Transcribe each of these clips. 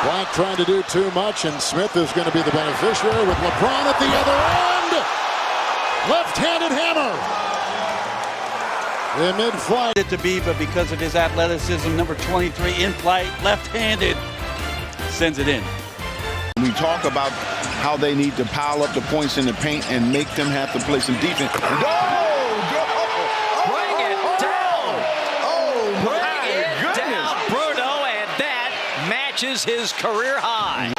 Black trying to do too much, and Smith is going to be the beneficiary with LeBron at the other end. Left-handed hammer. In mid-flight. It to be, but because of his athleticism, number 23 in flight, left-handed, sends it in. We talk about how they need to pile up the points in the paint and make them have to play some defense. Bring it down. Oh, Bring it down, Bruno, and that matches his career high.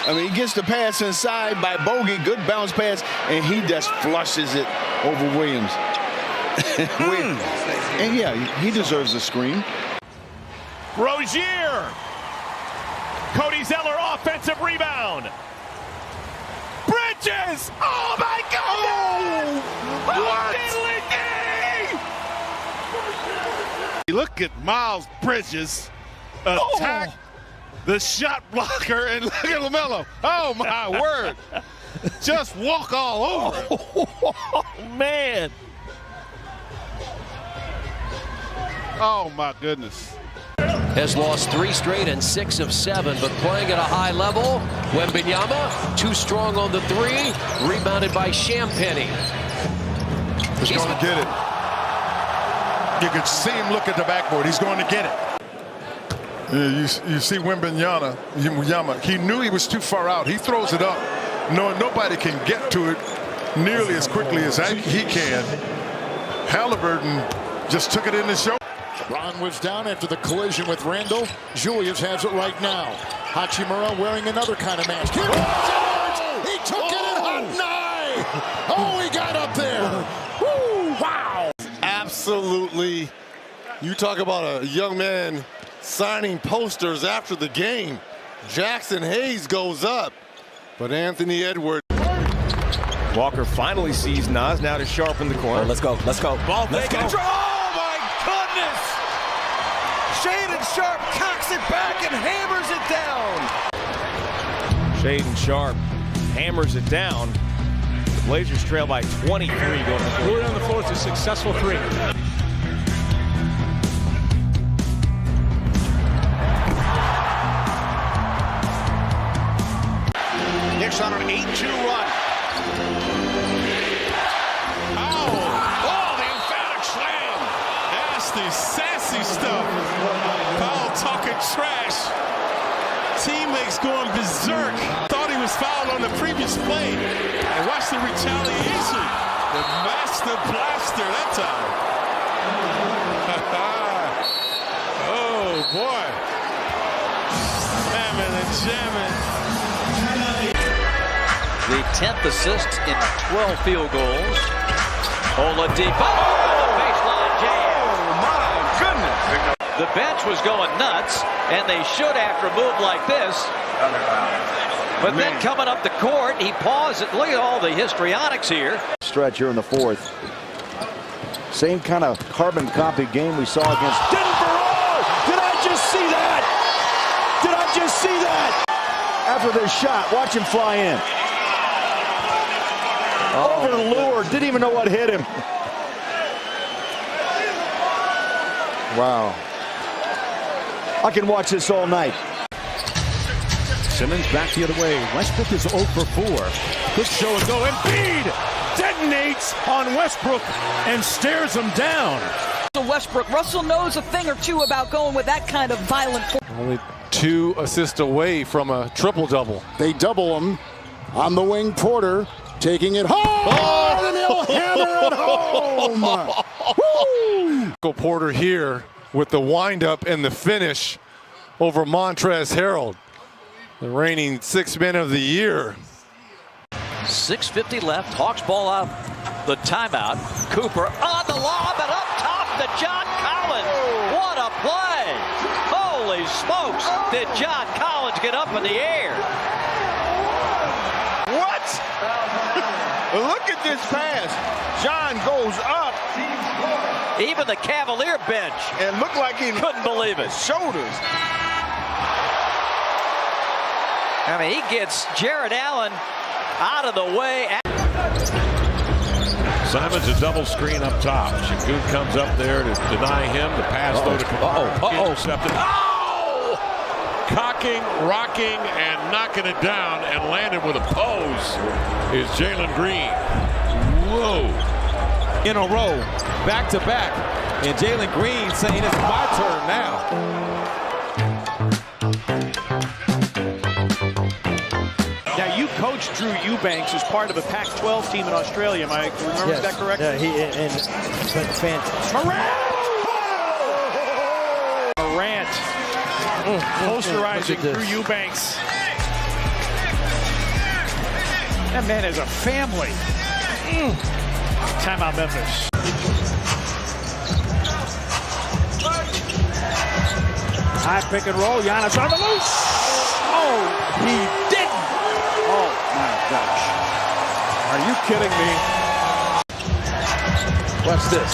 I mean, he gets the pass inside by Bogey, good bounce pass, and he just flushes it over Williams. And yeah, he deserves a screen. Rozier. Cody Zeller, offensive rebound. Bridges! Oh my God! What? Look at Miles Bridges attack the shot blocker, and look at LaMelo. Oh my word! Just walk all over. Oh, man! Oh my goodness! Has lost 3 straight and 6 of 7, but playing at a high level. Wembanyama, too strong on the 3, rebounded by Champagnie. He's going to get it. You could see him look at the backboard. He's going to get it. Yeah, you see Wembanyama. He knew he was too far out. He throws it up, knowing nobody can get to it nearly as quickly as he can. Halliburton just took it in the shoulder. Ron was down after the collision with Randall. Julius has it right now. Hachimura wearing another kind of mask. Here he took it in hot nine. Oh, he got up there. Woo, wow. Absolutely. You talk about a young man signing posters after the game. Jackson Hayes goes up, but Anthony Edwards. Walker finally sees Nas, now to Sharp in the corner. Let's go. Ball fake and Shaden Sharp cocks it back and hammers it down. Shaden Sharp hammers it down. The Blazers trail by 23 going to the fourth. Really on the floor, it's a successful 3. Knicks on an 8-2 run. Oh, the emphatic slam. Nasty, sassy stuff. Foul talking trash. Teammates going berserk. Thought he was fouled on the previous play. And watch the retaliation. The master blaster that time. Oh, boy. Slamming and jamming. The 10th assist in 12 field goals. Oladipo. The baseline jam. Oh, my goodness. The bench was going nuts, and they should after a move like this. But then coming up the court, he paused it. Look at all the histrionics here. Stretch here in the 4th. Same kind of carbon copy game we saw against Denver. Oh, did I just see that? Did I just see that? After this shot, watch him fly in. Over the lure, didn't even know what hit him. Wow. I can watch this all night. Simmons back the other way. Westbrook is 0 for 4. Good show and go. Embiid detonates on Westbrook and stares him down. Westbrook, Russell knows a thing or two about going with that kind of violent. Only 2 assists away from a triple-double. They double him on the wing. Porter taking it home. Oh, and he'll hammer it home. Woo! Porter here with the windup and the finish over Montrezl Harrell, the reigning 6th man of the year. 6:50 left. Hawks ball out the timeout. Cooper on the lob and up top to John Collins. What a play! Holy smokes! Did John Collins get up in the air? What? Look at this pass. John goes up. Even the Cavalier bench And looked like he couldn't believe it. Shoulders. I mean, he gets Jared Allen out of the way. Simon's a double screen up top. Şengün comes up there to deny him. The pass though to Intercepted. Oh! Cock rocking, and knocking it down, and landed with a pose is Jalen Green. Whoa. In a row, back to back. And Jalen Green saying it's my turn now. Now, you coached Drew Eubanks as part of a Pac-12 team in Australia. Am I remember that correct? Yeah, Morant posterizing Drew Eubanks. That man has a family. Timeout, Memphis. High pick and roll. Giannis on the loose. Oh, he didn't. Oh, my gosh. Are you kidding me? Watch this.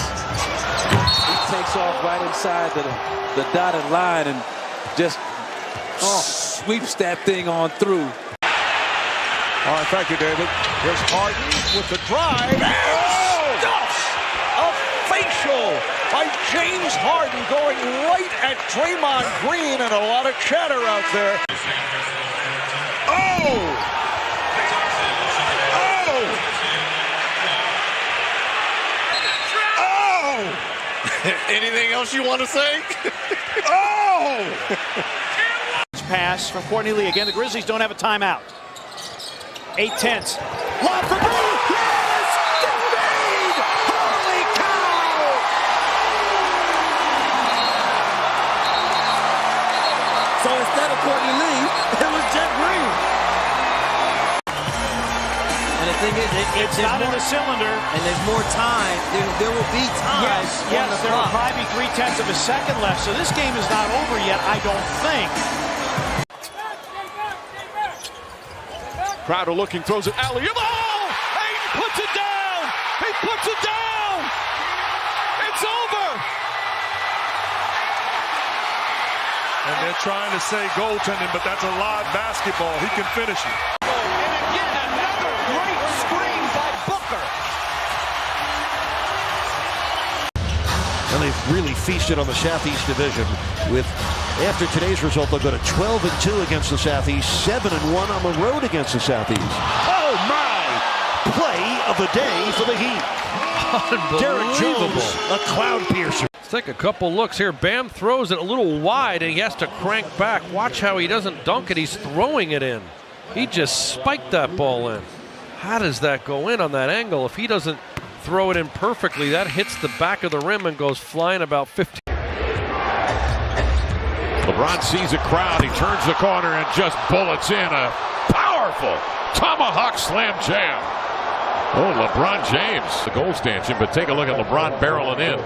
He takes off right inside the dotted line and just sweeps that thing on through. All right, thank you, David. Here's Harden with the drive. A facial by James Harden going right at Draymond Green, and a lot of chatter out there. Anything else you want to say? Pass from Courtney Lee. Again, the Grizzlies don't have a timeout. 8-10. Lob for Green. Yes! Green! Holy cow! So instead of Courtney Lee, it was Jeff Green. And the thing is, it's not in the cylinder. And there's more time. There will be time. Yes, there will probably be 0.3 of a second left. So this game is not over yet, I don't think. Crowder looking, throws it alley-oop. Oh! Hayden puts it down! He puts it down! It's over! And they're trying to say goaltending, but that's a live basketball. He can finish it. And again, another great screen by Booker. And they've really feasted on the Southeast Division with, after today's result, they'll go to 12-2 against the Southeast, 7-1 on the road against the Southeast. Oh my! Play of the day for the Heat. Derek Jones, a cloud piercer. Let's take a couple looks here. Bam throws it a little wide and he has to crank back. Watch how he doesn't dunk it, he's throwing it in. He just spiked that ball in. How does that go in on that angle? If he doesn't throw it in perfectly, that hits the back of the rim and goes flying about 50. LeBron sees a crowd. He turns the corner and just bullets in a powerful tomahawk slam jam. Oh, LeBron James, the goal stanchion, but take a look at LeBron barreling in.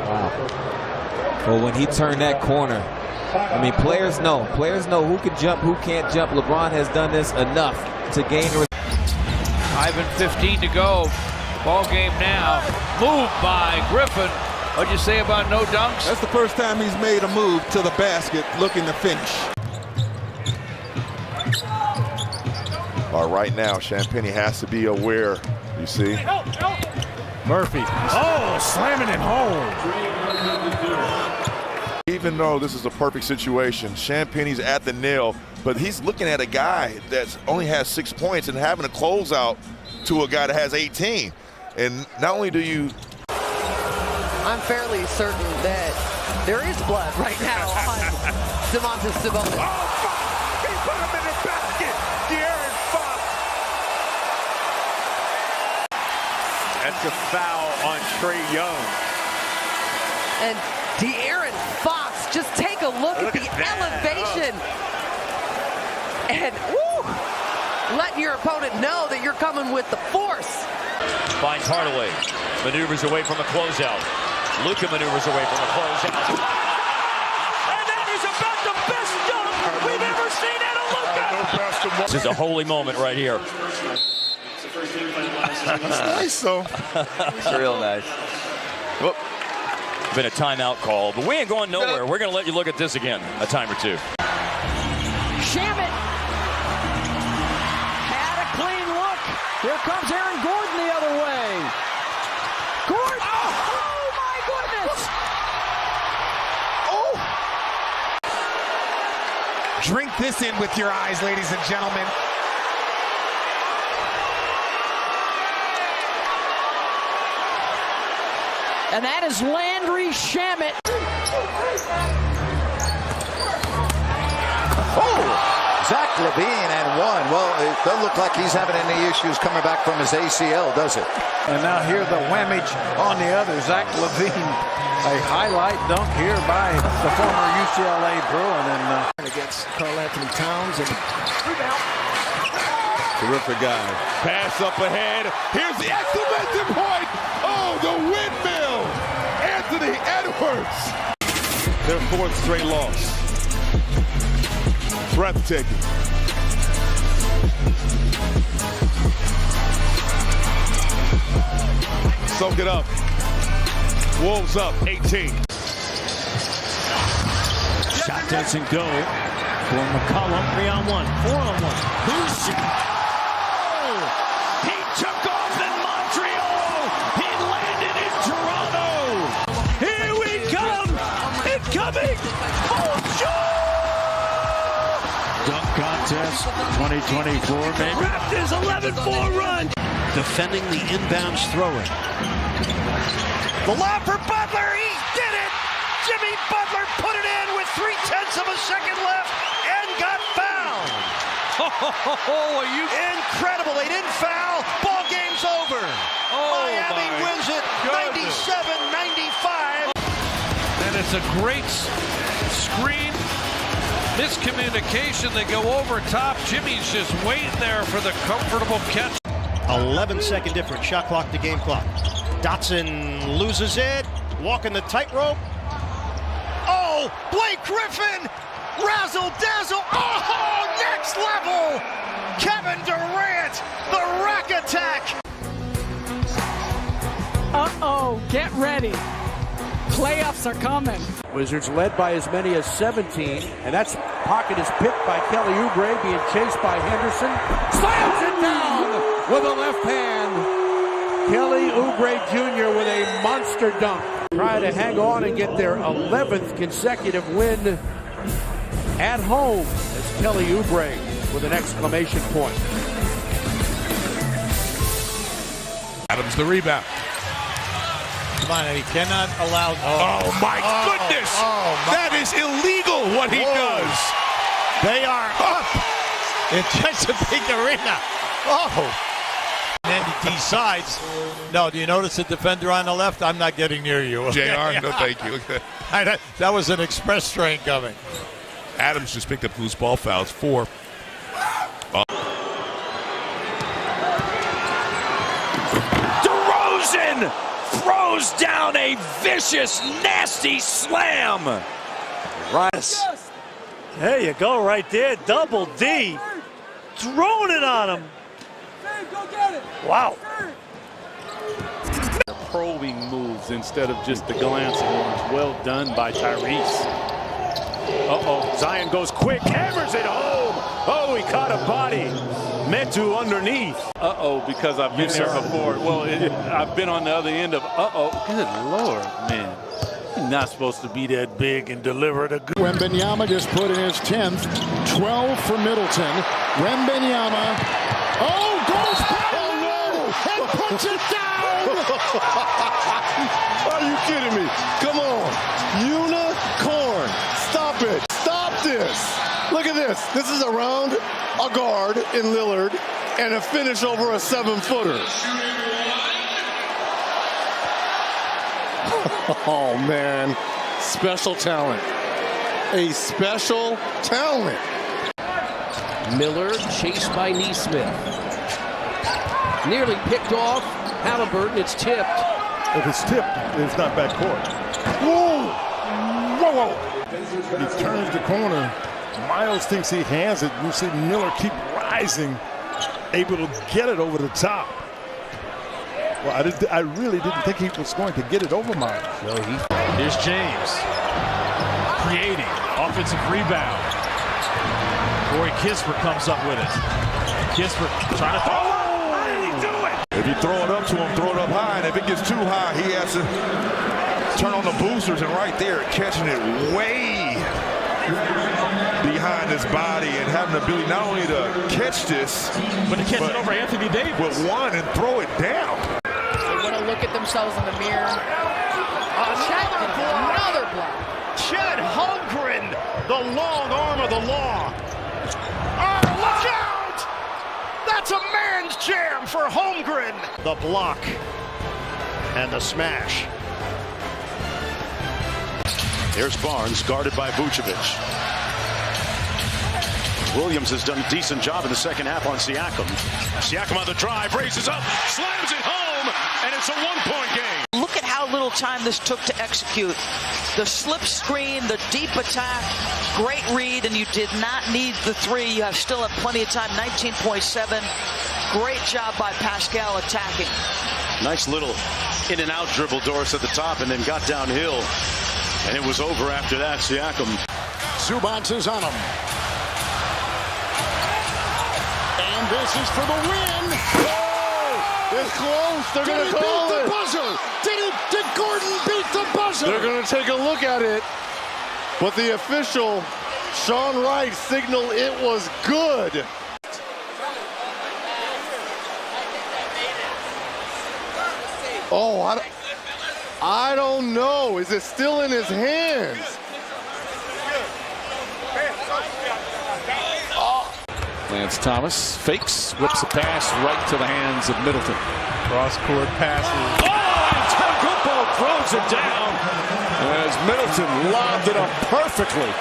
Well, when he turned that corner, I mean, players know who can jump, who can't jump. LeBron has done this enough to gain. 5:15 to go. Ball game now. Moved by Griffin. What'd you say about no dunks? That's the first time he's made a move to the basket looking to finish. Right now, Champagnie has to be aware, you see. Murphy. Oh, slamming it home. Even though this is a perfect situation, Champagnie's at the nail, but he's looking at a guy that only has 6 points and having a closeout to a guy that has 18. And not only do you... I'm fairly certain that there is blood right now on Domantas Sabonis. Oh, fuck! He put him in the basket! De'Aaron Fox! That's a foul on Trae Young. And De'Aaron Fox, just take a look at the elevation. And letting your opponent know that you're coming with the force. Finds Hardaway. Maneuvers away from the closeout. Luka maneuvers away from the closeout. And that is about the best dunk we've ever seen out of Luka. This is a holy moment right here. It's nice, though. It's real nice. Whoop. Been a timeout call, but we ain't going nowhere. We're going to let you look at this again a time or two. Shamit had a clean look. Here comes Aaron Gordon the other way. Gordon! Oh my goodness! Drink this in with your eyes, ladies and gentlemen. And that is Landry Shamet. Zach LaVine and one. Well, it doesn't look like he's having any issues coming back from his ACL, does it? And now here the whammage on the other, Zach LaVine. A highlight dunk here by the former UCLA Bruin and against Karl Anthony Towns and Rebound. terrific guy. Pass up ahead. Here's the exclamation point. Oh, the windmill. Anthony Edwards. Their fourth straight loss. Breathtaking. Soak it up. Wolves up 18. Shot doesn't go for McCollum. 3-on-1, 4-on-1. Who's he took off in Montreal. He landed in Toronto. Here we come. Incoming. Bonjour. Dunk contest 2024, maybe. Raptors 11-4 run. Defending the inbounds thrower. The lob for Butler. He did it. Jimmy Butler put it in with 0.3 of a second left and got fouled. Oh, are you incredible? They didn't foul. Ball game's over. Miami wins it 97-95. And it's a great screen. Miscommunication. They go over top. Jimmy's just waiting there for the comfortable catch. 11-second difference. Shot clock to game clock. Dotson loses it. Walking the tightrope. Oh, Blake Griffin. Razzle dazzle. Oh, next level. Kevin Durant. The rack attack. Uh-oh, get ready. Playoffs are coming. Wizards led by as many as 17, and that's pocket is picked by Kelly Oubre, being chased by Henderson. Slams it down with a left hand. Kelly Oubre Jr. with a monster dunk. Try to hang on and get their 11th consecutive win at home. As Kelly Oubre with an exclamation point. Adams the rebound. Come on, he cannot allow. Oh my goodness! That is illegal what he does. They are up in Chesapeake Arena. Oh. And he decides, no, do you notice the defender on the left? I'm not getting near you. JR, no thank you. That was an express train coming. Adams just picked up loose ball fouls. 4. DeRozan throws down a vicious, nasty slam. Right. There you go, right there. Double D. Throwing it on him. Wow. Probing moves instead of just the glancing ones. Well done by Tyrese. Uh-oh. Zion goes quick. Hammers it home. Oh, he caught a body. Metu underneath. Uh-oh, because I've been there before. Well, I've been on the other end of uh-oh. Good Lord, man. You're not supposed to be that big and deliver the good. Wembanyama just put in his 10th. 12 for Middleton. Wembanyama. Oh, goes and puts it down. Are you kidding me? Come on. Unicorn. Stop it. Stop this. Look at this. This is around a guard in Lillard and a finish over a 7-footer. Oh, man. Special talent. A special talent. Miller chased by Neesmith. Nearly picked off. Halliburton, it's tipped. If it's tipped, it's not backcourt. Whoa! Whoa! He turns the corner. Miles thinks he has it. You see Miller keep rising, able to get it over the top. Well, I really didn't think he was going to get it over Miles. So here's James creating offensive rebound. Corey Kispert comes up with it. Kispert trying to throw it. How did he do it? If you throw it up to him, throw it up high. And if it gets too high, he has to turn on the boosters. And right there, catching it way behind behind his body and having the ability not only to catch this, but to catch it over Anthony Davis. But one and throw it down. They want to look at themselves in the mirror. Another block. Chet Holmgren, the long arm of the law. Oh, look out! That's a man's jam for Holmgren. The block and the smash. Here's Barnes, guarded by Vucevic. Williams has done a decent job in the second half on Siakam. Siakam on the drive, raises up, slams it home, and it's a one-point game. Look at how little time this took to execute. The slip screen, the deep attack, great read, and you did not need the three. You have still have plenty of time, 19.7. Great job by Pascal attacking. Nice little in-and-out dribble, Doris, at the top, and then got downhill. And it was over after that. Siakam. Zubats is on him. And this is for the win. Oh, it's close. They're going to call it. Did he beat the buzzer? Did Gordon beat the buzzer? They're going to take a look at it. But the official, Sean Wright, signaled it was good. Oh, I don't know. Is it still in his hands? Lance Thomas fakes, whips a pass right to the hands of Middleton. Cross-court passes. Oh, and Tecumbo throws it down as Middleton lobbed it up perfectly.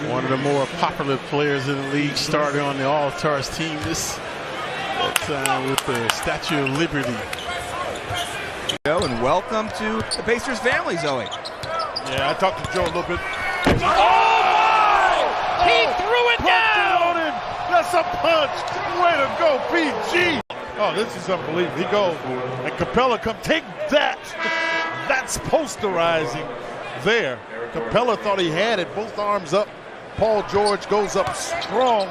One of the more popular players in the league started on the All-Stars team this time with the Statue of Liberty. And welcome to the Pacers family, Zoe. Yeah, I talked to Joe a little bit. Oh! He threw it down! That's a punch. Way to go, PG. Oh, this is unbelievable. He goes, and Capella, come take that. That's posterizing there. Capella thought he had it, both arms up. Paul George goes up strong.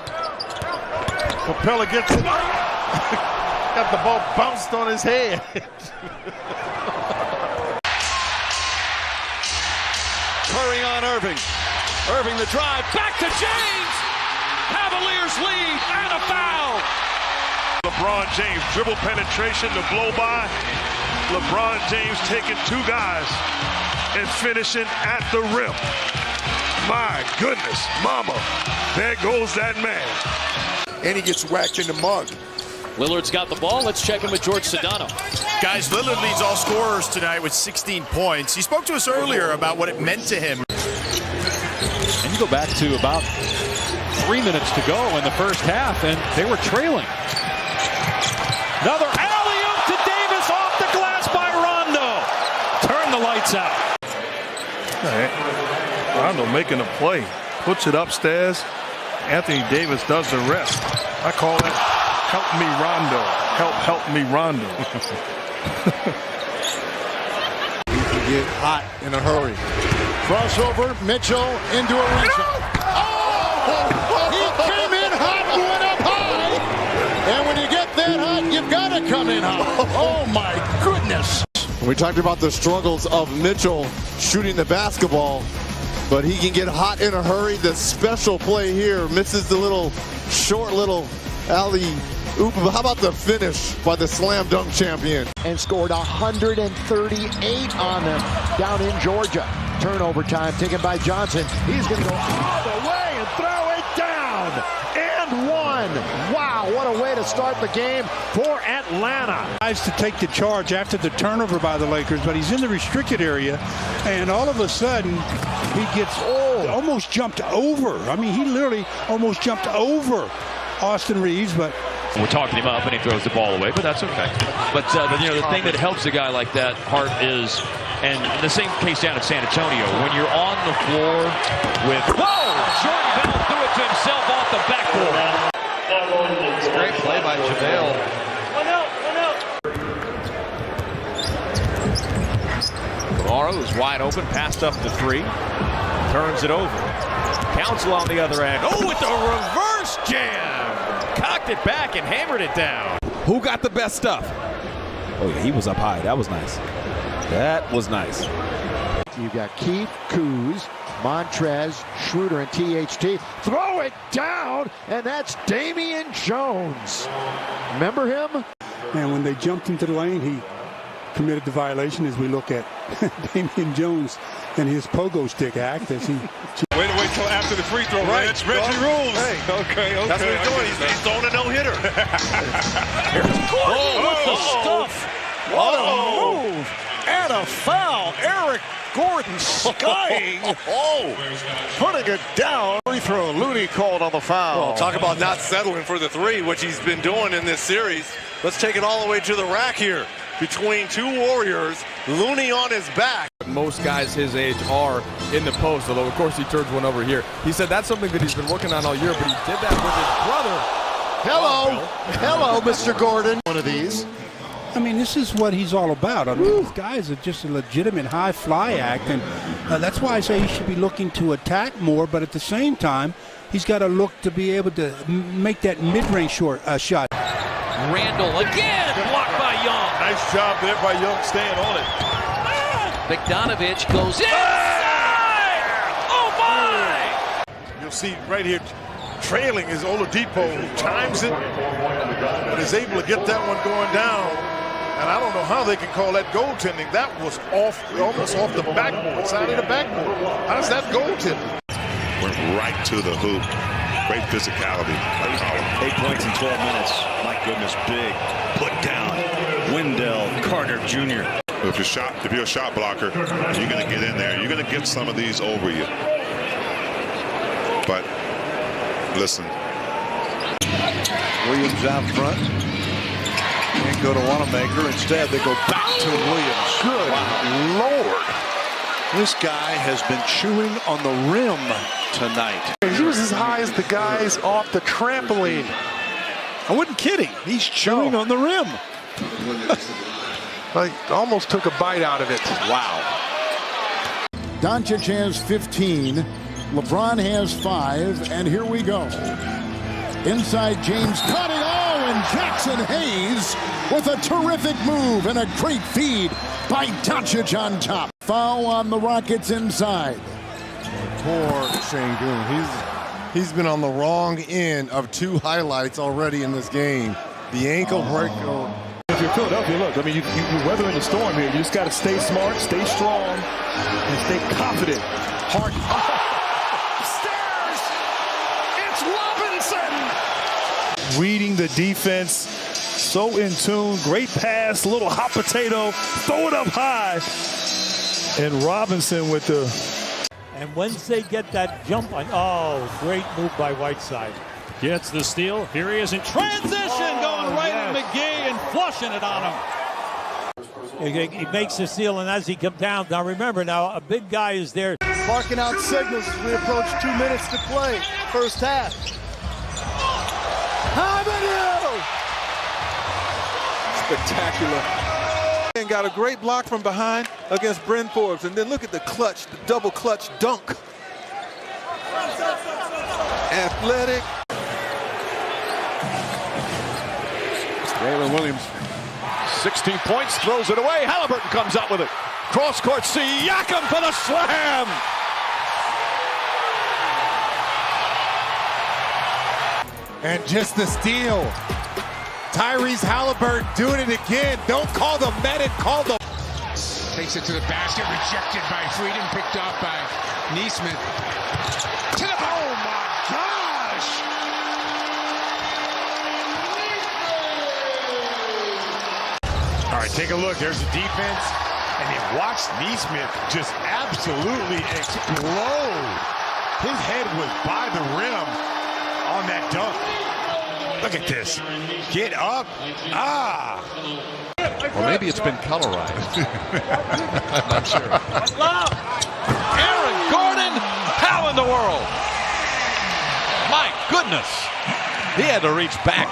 Capella gets it. Got the ball bounced on his head. Curry on Irving. Irving the drive, back to James. Cavaliers lead and a foul. LeBron James dribble penetration to blow by. LeBron James taking two guys and finishing at the rim. My goodness, mama, there goes that man. And he gets whacked in the mug. Lillard's got the ball. Let's check in with George Sedano. Guys, Lillard leads all scorers tonight with 16 points. He spoke to us earlier about what it meant to him. And you go back to about 3 minutes to go in the first half, and they were trailing. Another alley-oop to Davis off the glass by Rondo. Turn the lights out. Rondo making a play. Puts it upstairs. Anthony Davis does the rest. I call it help me Rondo. Help me Rondo. He can get hot in a hurry. Crossover, Mitchell into a reach. Oh! He came in hot and went up high. And when you get that hot, you've got to come in hot. Oh, my goodness. We talked about the struggles of Mitchell shooting the basketball, but he can get hot in a hurry. The special play here misses the short alley-oop. How about the finish by the slam dunk champion? And scored 138 on them down in Georgia. Turnover time taken by Johnson. He's going to go all the way and throw it down. And one. Wow, what a way to start the game for Atlanta. Tries to take the charge after the turnover by the Lakers, but he's in the restricted area, and all of a sudden he gets almost jumped over. I mean, he literally almost jumped over Austin Reeves, but we're talking him up and he throws the ball away, but that's okay. But the thing that helps a guy like that, Hart, is, and the same case down at San Antonio, when you're on the floor with, Jordan Bell threw it to himself off the backboard. Great play by JaVale. Morrow is wide open, passed up the three, turns it over. Council on the other end. Oh, with the reverse jam! Cocked it back and hammered it down. Who got the best stuff? Oh, yeah, he was up high. That was nice. That was nice. You've got Keith, Kuz, Montrez, Schroeder, and THT. Throw it down, and that's Damian Jones. Remember him? And when they jumped into the lane, he committed the violation as we look at Damian Jones and his pogo stick act as he... Wait till after the free throw. Right. It's Reggie rules. Hey. Okay. That's what he's doing. He's throwing a no-hitter. Here's Gordon with the stuff. What a move. And a foul. Eric Gordon skying. Putting it down. Free throw. Looney called on the foul. Well, talk about not settling for the three, which he's been doing in this series. Let's take it all the way to the rack here. Between two Warriors, Looney on his back. Most guys his age are in the post, although of course he turns one over here. He said that's something that he's been working on all year, but he did that with his brother. Hello, Mr. Gordon. One of these. I mean, this is what he's all about. I mean, these guys are just a legitimate high fly act, and that's why I say he should be looking to attack more, but at the same time, he's got to look to be able to make that mid-range shot. Randall again, blocked by Young. Nice job there by Young staying on it. Bogdanovich goes inside. Oh my! You'll see right here, trailing is Oladipo, times it, but is able to get that one going down. And I don't know how they can call that goaltending. That was off, almost off the backboard, side of the backboard. How's that goaltending? Went right to the hoop. Great physicality. 8 points in 12 minutes. My goodness, big put down. Wendell Carter Jr. If you're a shot blocker, you're going to get in there. You're going to get some of these over you. But listen. Williams out front. And go to Wanamaker. Instead, they go back to Williams. Good Lord. This guy has been chewing on the rim tonight. He was as high as the guys off the trampoline. I wasn't kidding. He's chewing on the rim. I almost took a bite out of it. Wow. Doncic has 15. LeBron has 5. And here we go. Inside James cutting. Oh, and Jackson Hayes with a terrific move and a great feed by Doncic on top. Foul on the Rockets inside. Poor Sengun. He's been on the wrong end of 2 highlights already in this game. The ankle break. If you're Philadelphia, look, I mean, you're weathering the storm here. You just got to stay smart, stay strong, and stay confident. Hard. Stairs! It's Robinson! Reading the defense, so in tune. Great pass, little hot potato, throw it up high. And Robinson with the... And once they get that jump on, great move by Whiteside. Gets the steal. Here he is in transition, going right at McGee and flushing it on him. He makes the steal, and as he comes down, now remember, a big guy is there. Barking out signals as we approach 2 minutes to play, first half. How about you? Spectacular. And got a great block from behind against Bryn Forbes. And then look at the clutch, the double clutch dunk. Athletic. Jalen Williams, 16 points, throws it away. Halliburton comes up with it. Cross court, Siakam for the slam. And just the steal. Tyrese Halliburton doing it again. Don't call the medic, call the... Takes it to the basket, rejected by Freedom, picked off by Neesmith. To the... Oh, my gosh! All right, take a look. There's the defense. And then watch Neesmith just absolutely explode. His head was by the rim on that dunk. Look at this. Get up. Or maybe it's been colorized. I'm not sure. Aaron Gordon, how in the world? My goodness. He had to reach back,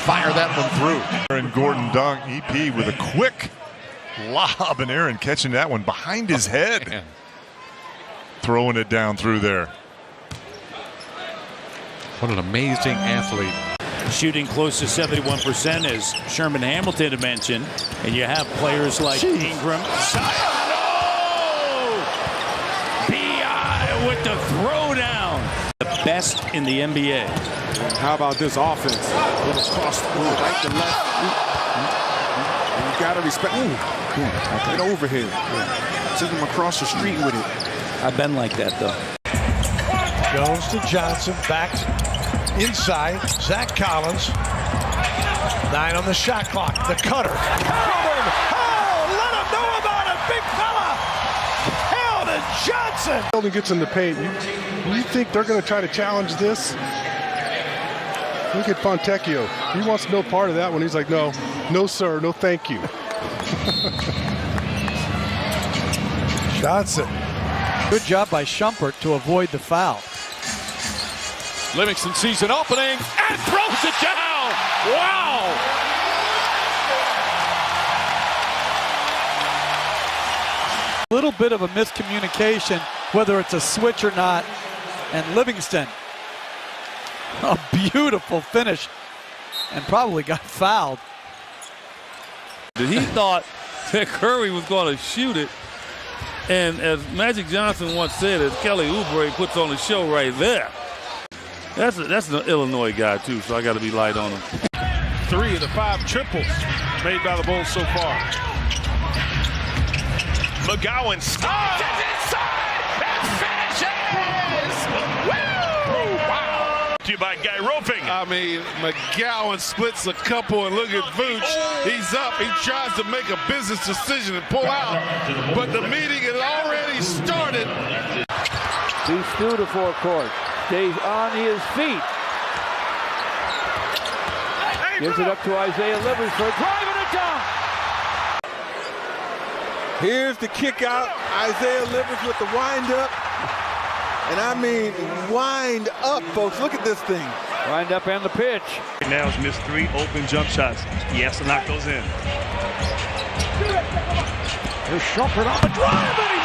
fire that one through. Aaron Gordon dunk, EP with a quick lob, and Aaron catching that one behind his head. Man. Throwing it down through there. What an amazing athlete. Shooting close to 71%, as Sherman Hamilton had mentioned. And you have players like Ingram. B.I. best in the NBA. How about this offense? Little cross right to left. You got to respect. Get overhead. Send him across the street with it. I've been like that, though. Jones to Johnson, back inside. Zach Collins. 9 on the shot clock. The cutter. Covered. Oh, let him know about it, big fella. Keldon Johnson. Keldon gets in the paint. You think they're going to try to challenge this? Look at Fontecchio. He wants no part of that one. He's like, no, sir, no, thank you. Johnson. Good job by Shumpert to avoid the foul. Livingston sees an opening and throws it down. Wow! A little bit of a miscommunication, whether it's a switch or not. And Livingston, a beautiful finish, and probably got fouled. He thought that Curry was going to shoot it. And as Magic Johnson once said, as Kelly Oubre puts on the show right there. That's an Illinois guy, too, so I got to be light on him. 3 of the 5 triples made by the Bulls so far. McGowan stops it inside and finishes! Woo! Wow! To you by Guy Roping. I mean, McGowan splits a couple, and look at Vooch. He's up. He tries to make a business decision and pull out, but the meeting had already started. He's through the forecourt. Stays on his feet. Gives it up to Isaiah Livers for a drive and a dunk. Here's the kick out. Isaiah Livers with the wind up. And I mean, wind up, folks. Look at this thing. Wind up and the pitch. Now he's missed 3 open jump shots. He has to knock those in. Here's Shumpert on the drive and he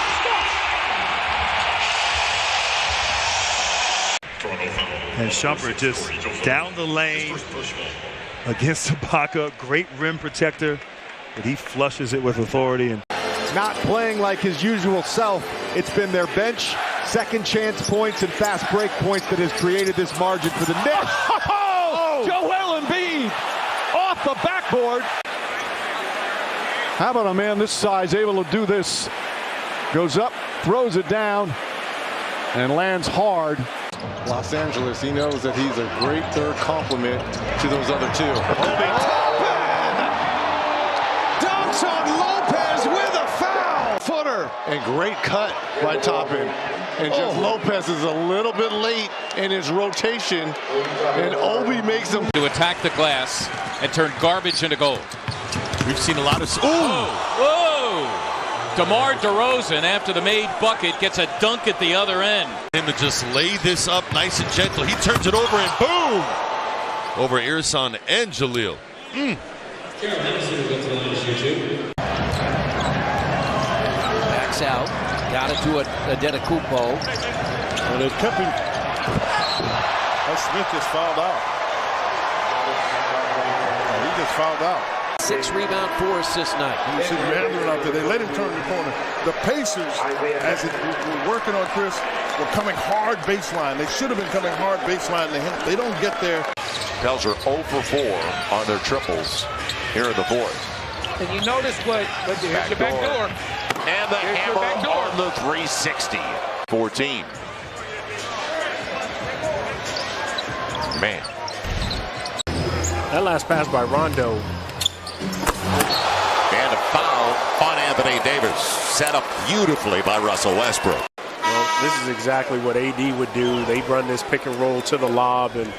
And Shumpert just down the lane against Ibaka. Great rim protector, but he flushes it with authority. And not playing like his usual self. It's been their bench, second chance points, and fast break points that has created this margin for the Knicks. Oh! Joel Embiid off the backboard. How about a man this size able to do this? Goes up, throws it down, and lands hard. Los Angeles, he knows that he's a great third complement to those other two. Dunks on Lopez with a foul. Footer. And great cut by Toppin. And just Lopez is a little bit late in his rotation, and Obi makes him to attack the glass and turn garbage into gold. We've seen a lot of... Whoa! DeMar DeRozan, after the made bucket, gets a dunk at the other end. Him to just lay this up nice and gentle. He turns it over and boom! Over Ersan and Jaleel. Backs out. Got it to Adetokounmpo. And it kept him. Smith just fouled out. He just fouled out. 6 rebound, 4 assists night. You see Randall out there. They let him turn the corner. The Pacers, as it were working on Chris, were coming hard baseline. They should have been coming hard baseline to him. They don't get there. Pels are 0 for 4 on their triples here in the fourth. And you notice here's your back door. And the hammer on the 360. 14. Man. That last pass by Rondo. And a foul on Anthony Davis. Set up beautifully by Russell Westbrook. Well, this is exactly what AD would do. They run this pick and roll to the lob, and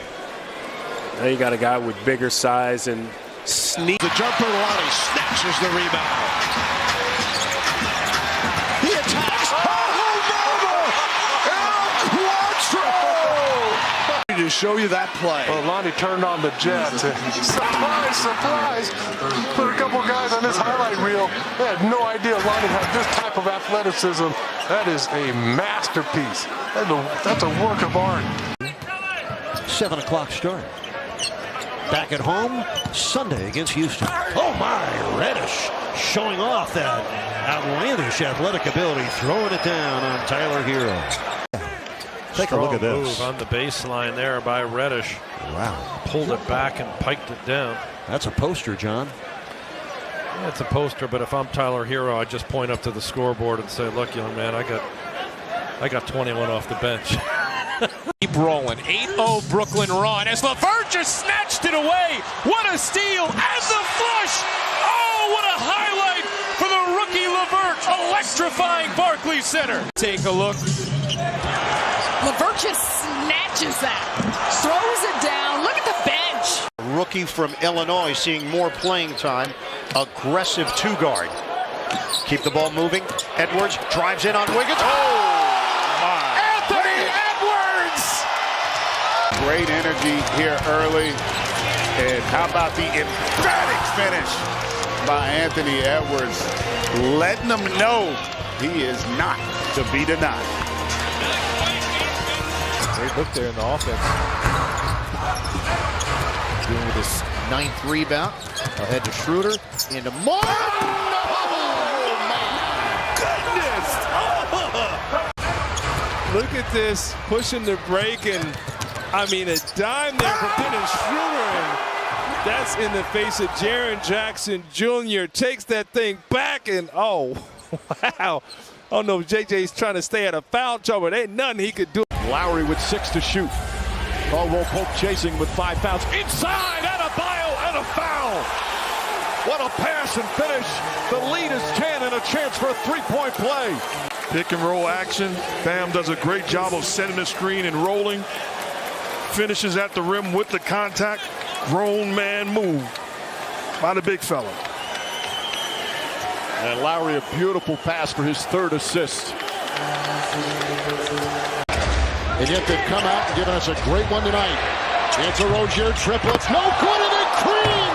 now you got a guy with bigger size and sneak. The jumper, Lonnie snatches the rebound. He attacks. To show you that play. Well, Lonnie turned on the Jets. Surprise, surprise. Put a couple guys on this highlight reel. They had no idea Lonnie had this type of athleticism. That is a masterpiece. That's a work of art. 7 o'clock start. Back at home, Sunday against Houston. Oh my, Reddish showing off that outlandish athletic ability, throwing it down on Tyler Hero. Take a look at this. Move on the baseline there by Reddish. Wow. Pulled it back and piked it down. That's a poster, John. Yeah, it's a poster, but if I'm Tyler Hero, I just point up to the scoreboard and say, look, young man, I got 21 off the bench. Keep rolling. 8-0 Brooklyn run as LeVert just snatched it away. What a steal and the flush. Oh, what a highlight for the rookie LeVert, electrifying Barclays Center. Take a look. LeVert just snatches that, throws it down. Look at the bench. Rookie from Illinois seeing more playing time. Aggressive two-guard. Keep the ball moving. Edwards drives in on Wiggins. Anthony Edwards! Great energy here early. And how about the emphatic finish by Anthony Edwards, letting them know he is not to be denied. Great look there in the offense. Dealing with his 9th rebound. Ahead to Schroeder. Into Moore. Look at this, pushing the break, and I mean a dime there from Dennis Schroeder, and that's in the face of Jaren Jackson Jr. Takes that thing back, and oh, wow. I don't know if JJ's trying to stay out of foul trouble. There ain't nothing he could do. Lowry with 6 to shoot. Caldwell Pope chasing with 5 fouls. Inside, Adebayo, and a foul. What a pass and finish. The lead is 10 and a chance for a three-point play. Pick and roll action. Bam does a great job of setting the screen and rolling. Finishes at the rim with the contact. Grown man move by the big fella. And Lowry, a beautiful pass for his 3rd assist. And yet they've come out and given us a great one tonight. It's a Rozier triple. It's no good, and then Green,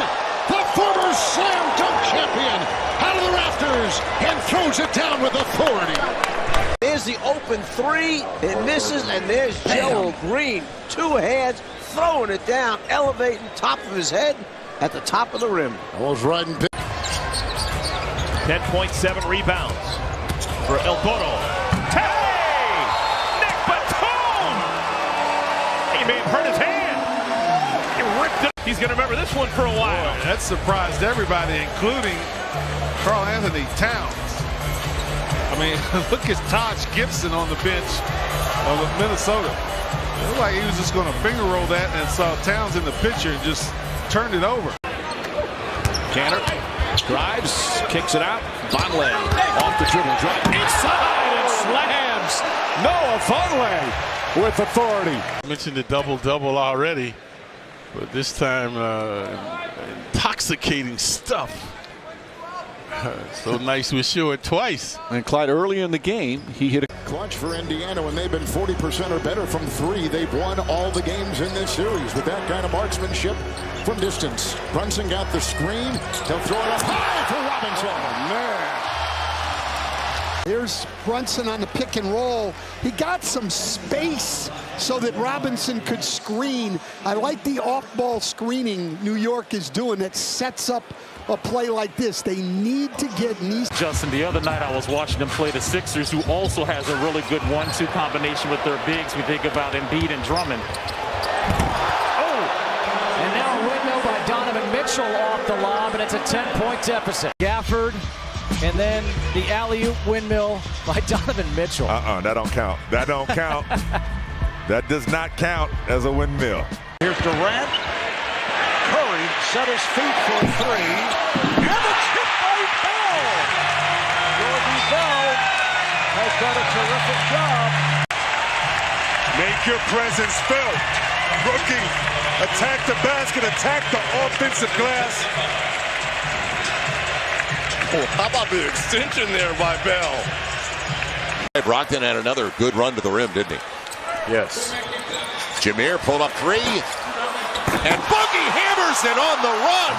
the former slam dunk champion, out of the rafters and throws it down with authority. There's the open three. It misses, and there's Gerald Green. 2 hands, throwing it down, elevating top of his head at the top of the rim. Almost riding. 10.7 rebounds for El Toro. Hey! Nick Batum! He may have hurt his hand. He ripped it. He's going to remember this one for a while. Boy, that surprised everybody, including Karl Anthony Towns. I mean, look at Taj Gibson on the bench of Minnesota. It looked like he was just going to finger roll that and saw Towns in the picture and just turned it over. Canner drives, kicks it out. Vonleh off the dribble, drive inside and slams. Noah Vonleh with authority. I mentioned the double-double already, but this time intoxicating stuff. So nice with Short twice. And Clyde, early in the game, he hit a Clutch for Indiana when they've been 40% or better from 3. They've won all the games in this series with that kind of marksmanship from distance. Brunson got the screen. He'll throw it up high for Robinson. Oh, man. There's Brunson on the pick and roll. He got some space so that Robinson could screen. I like the off-ball screening New York is doing that sets up a play like this. They need to get Neesmith. Justin, the other night I was watching them play the Sixers, who also has a really good 1-2 combination with their bigs. We think about Embiid and Drummond. Oh! And now a windmill by Donovan Mitchell off the lob, and it's a 10-point deficit. Gafford, and then the alley-oop windmill by Donovan Mitchell. That don't count. That don't count. That does not count as a windmill. Here's Durant. Curry set his feet for 3. And the chip by Bell. Jordan Bell has done a terrific job. Make your presence felt. Rookie, attack the basket, attack the offensive glass. Oh, how about the extension there by Bell? Brogdon had another good run to the rim, didn't he? Yes. Jameer pulled up 3. And Boogie hammers it on the run.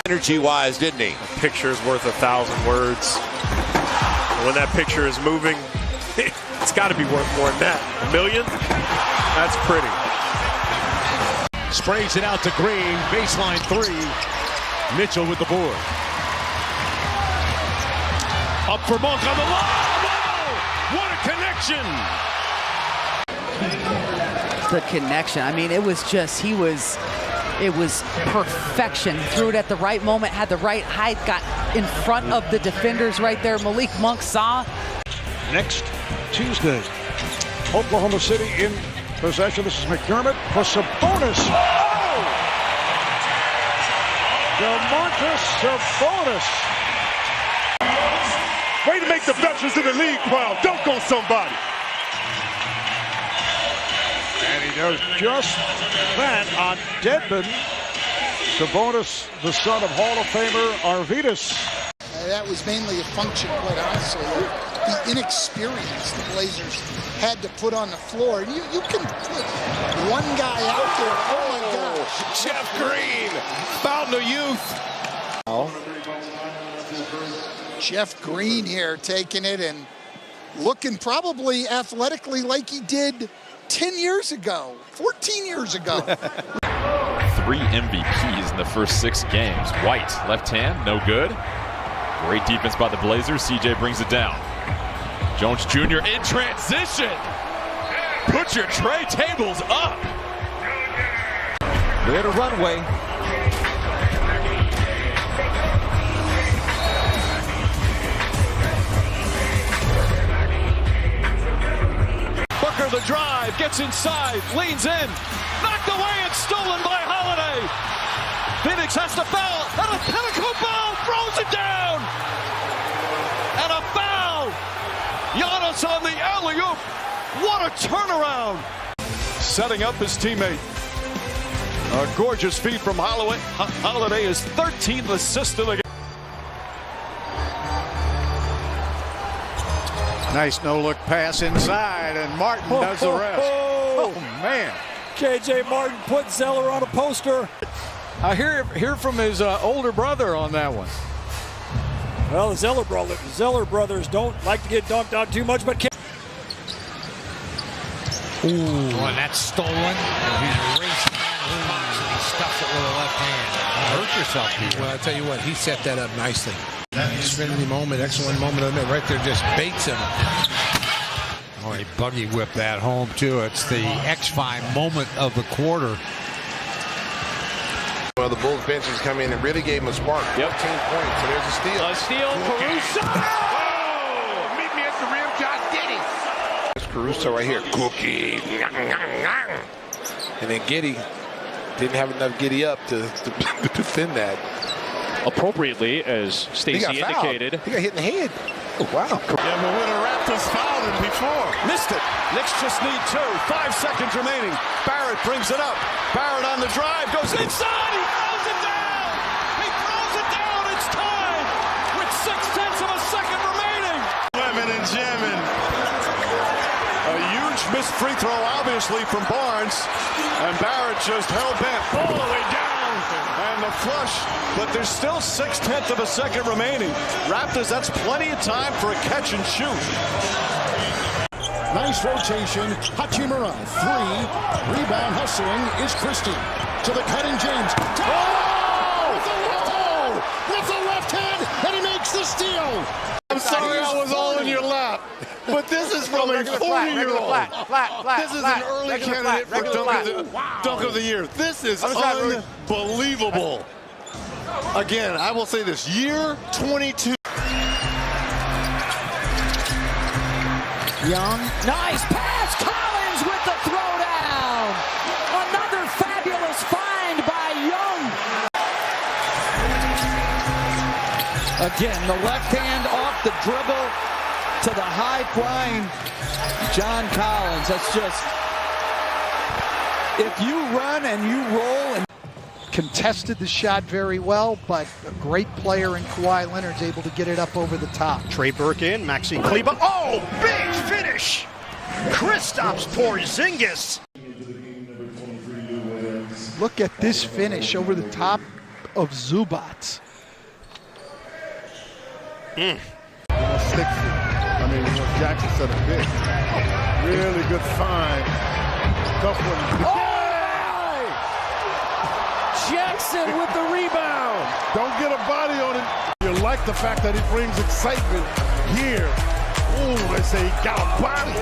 Energy-wise, didn't he? A picture is worth 1,000 words. And when that picture is moving, it's got to be worth more than that. $1 million? That's pretty. Sprays it out to Green. Baseline 3. Mitchell with the board. Up for Monk on the lob. Oh! What a connection! The connection. I mean, it was just, it was perfection. Threw it at the right moment, had the right height, got in front of the defenders right there. Malik Monk saw. Next Tuesday, Oklahoma City in possession. This is McDermott plus Sabonis. Oh! DeMarcus Sabonis. Way to make the veterans in the league proud. Dunk on somebody. And he does just that on Dedmon. Sabonis, the son of Hall of Famer Arvydas. That was mainly a function, quite honestly, of the inexperience the Blazers had to put on the floor. And you can put one guy out there. Oh my gosh. Jeff Green, fountain of youth. Jeff Green here taking it and looking probably athletically like he did 10 years ago, 14 years ago. 3 MVPs in the first 6 games. White, left hand, no good. Great defense by the Blazers. CJ brings it down. Jones Jr. in transition. Put your tray tables up. Clear to runway. Booker the drive, gets inside, leans in, knocked away and stolen by Holiday. Phoenix has to foul, and a pinnacle ball throws it down. And a foul. Giannis on the alley-oop. What a turnaround. Setting up his teammate. A gorgeous feed from Holloway. Holiday is 13th assist of the game. Nice no-look pass inside, and Martin does the rest. Oh, man. J.J. Martin put Zeller on a poster. I hear from his older brother on that one. Well, the Zeller brothers don't like to get dunked on too much, but Ooh, and that's stolen. He's racing and he stuffs it with a left hand. Hurt yourself here. Well, I tell you what, he set that up nicely. Xfinity moment, excellent moment of it. Right there, just baits him. Oh, he buggy whipped that home too. It's the X5 moment of the quarter. Well, the Bulls benches come in and really gave him a spark. 15 points, so there's a steal. A steal, Caruso! Oh, meet me at the rim, John Giddey. It's Caruso right here. Cookie. And then Giddey didn't have enough Giddey up to defend that. Appropriately, as Stacey indicated. He got hit in the head. Oh, wow. Yeah, but when the Raptors fouled him before. Missed it. Knicks just need 2. 5 seconds remaining. Barrett brings it up. Barrett on the drive, goes inside. He throws it down. He throws it down. It's tied with 6/10 of a second remaining. Women and jamming. A huge missed free throw, obviously, from Barnes. And Barrett just hell-bent all the way down. And the flush, but there's still 6/10 of a second remaining. Raptors, that's plenty of time for a catch and shoot. Nice rotation. Hachimura, 3. Rebound hustling is Christie. To the cutting James. Oh! With the left hand, and he makes the steal. I'm sorry I was all in your lap, but this is from a 40-year-old. This is an early candidate for Dunk of the Year. This is unbelievable. Again, I will say this, year 22. Young, nice pass. Collins with the throwdown. Another fabulous find by Young. Again, the left hand off the dribble to the high-flying John Collins. That's just, If you run and you roll and contested the shot very well, but a great player in Kawhi Leonard's able to get it up over the top. Trey Burke in, Maxi Kleber. Oh, big finish! Kristaps Porzingis. Look at this finish over the top of Zubac. 60. I mean, Jackson said a bit. Really good find. Tough one. oh! Jackson with the rebound. Don't get a body on it. You like the fact that he brings excitement here. Oh, they say he got a body.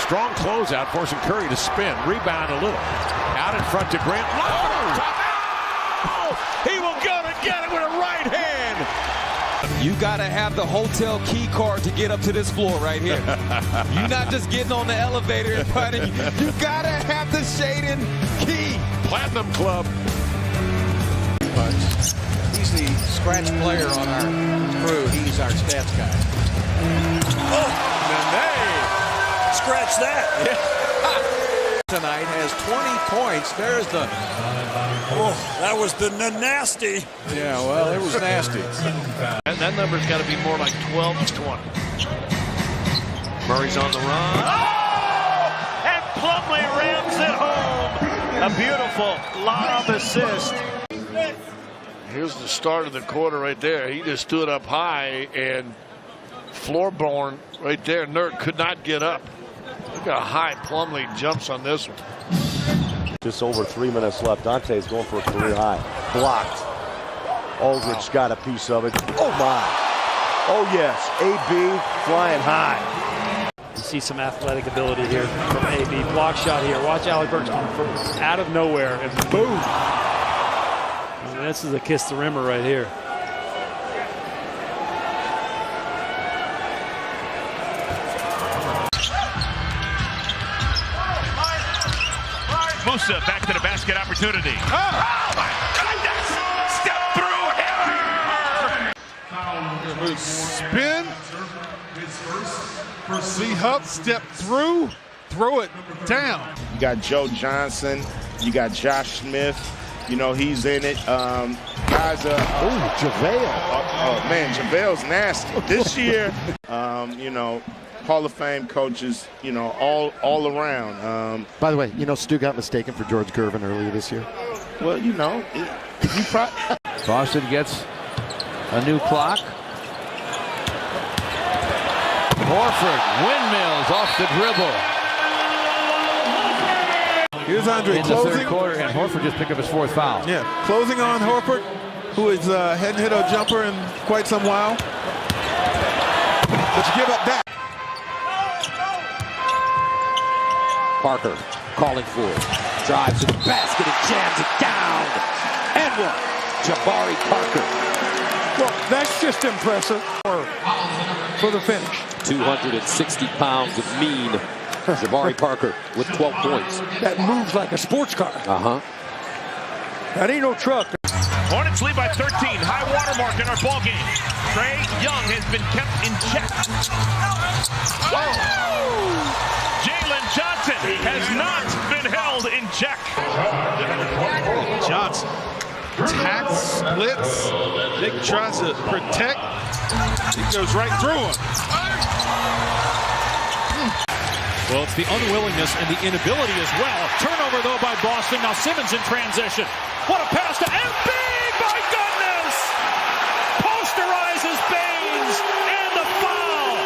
Strong closeout, forcing Curry to spin. Rebound a little. Out in front to Grant. Oh! He will go to get it with a right hand. You got to have the hotel key card to get up to this floor right here. You're not just getting on the elevator and putting. You got to have the Shaden key. Platinum Club. He's the scratch player on our crew. He's our stats guy. Oh, Nene. Scratch that. Yeah. Tonight has 20 points. There's the. Oh, that was the nasty. Yeah, well, it was nasty. And that number's got to be more like 12 to 20. Murray's on the run. Oh! And Plumlee rams it home. A beautiful lob assist. Here's the start of the quarter right there. He just stood up high and floorborne right there. Nurk could not get up. Look how high Plumlee jumps on this one. Just over 3 minutes left. Dante's going for a career high. Blocked. Aldridge got a piece of it. Oh my. Oh yes. AB flying high. You see some athletic ability here from AB. Block shot here. Watch Alec Burks come from out of nowhere and boom. And this is a kiss the rimmer right here. Musa back to the basket opportunity. Oh my goodness! Step through Spin. See Huff step through, throw it down. You got Joe Johnson. You got Josh Smith. You know, he's in it. Guys are. Oh, JaVale. Oh, man, JaVale's nasty. This year, you know, Hall of Fame coaches, you know, all around. By the way, you know, Stu got mistaken for George Gervin earlier this year. Well, you know, Boston gets a new clock. Horford windmills off the dribble. Here's Andre in closing. The third quarter, and Horford just picked up his fourth foul. Yeah, closing on Horford, who is hadn't hit a jumper in quite some while. But you give up that. Parker calling for it. Drives to the basket and jams it down. And one. Jabari Parker. Well, that's just impressive for the finish. 260 pounds of mean Jabari Parker with 12 points. That moves like a sports car. Uh-huh. That ain't no truck. Hornets lead by 13. High water mark in our ball game. Trae Young has been kept in check. Jalen Johnson has not been held in check. Johnson attacks, splits. Nick tries to protect. He goes right through him. Well, it's the unwillingness and the inability as well. Turnover, though, by Boston. Now Simmons in transition. What a pass to Embiid, my goodness! Posterizes Baines, and the foul!